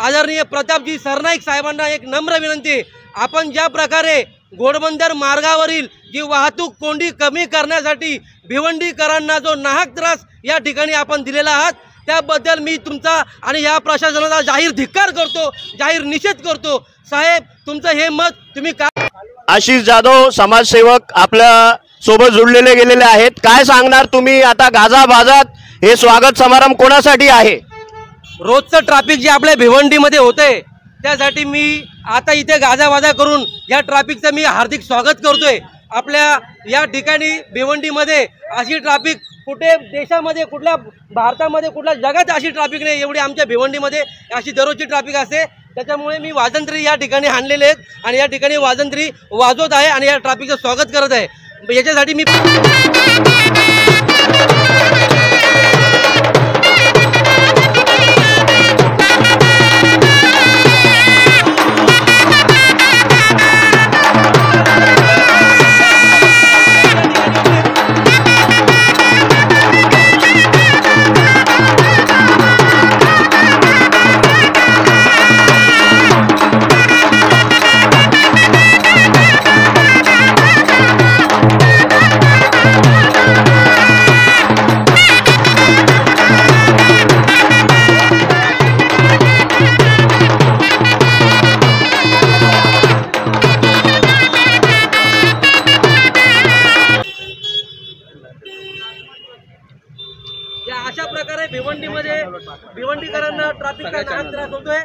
आदरणीय प्रतापजी सरनाईक साहेबांना एक नम्र विनंती, आपण ज्या प्रकारे घोडबंदर मार्गावरील जी वाहतूक कोंडी कमी करण्यासाठी भिवंडीकरांना जो नाहक त्रास या ठिकाणी आपण दिलेला आहात, त्याबद्दल मी तुमचा आणि या प्रशासनाचा जाहीर धिक्कार करतो, जाहीर निषेध करतो। साहेब, तुमचं हे मत तुम्ही काय? आशिष जाधव समाजसेवक आपल्या सोबत जुळलेले गेलेले आहेत, काय सांगणार तुम्ही? आता गाजाबाजात हे स्वागत समारंभ कोणासाठी आहे? रोजचं ट्रॅफिक जे आपल्या भिवंडीमध्ये होते त्यासाठी मी आता इथे गाजावाजा करून या ट्रॅफिकचं मी हार्दिक स्वागत करतोय। आपल्या या ठिकाणी भिवंडीमध्ये अशी ट्रॅफिक कुठे देशामध्ये, कुठल्या भारतामध्ये, कुठल्या जगात अशी ट्रॅफिक नाही, एवढी आमच्या भिवंडीमध्ये अशी दररोजची ट्रॅफिक असते। त्याच्यामुळे मी वाजंत्री या ठिकाणी आणलेले आहेत आणि या ठिकाणी वाजंत्री वाजवत आहे आणि या ट्रॅफिकचं स्वागत करत आहे। याच्यासाठी मी अशा प्रकारे भिवंडीकरांना ट्रॅफिकचा नाहक त्रास होतोय।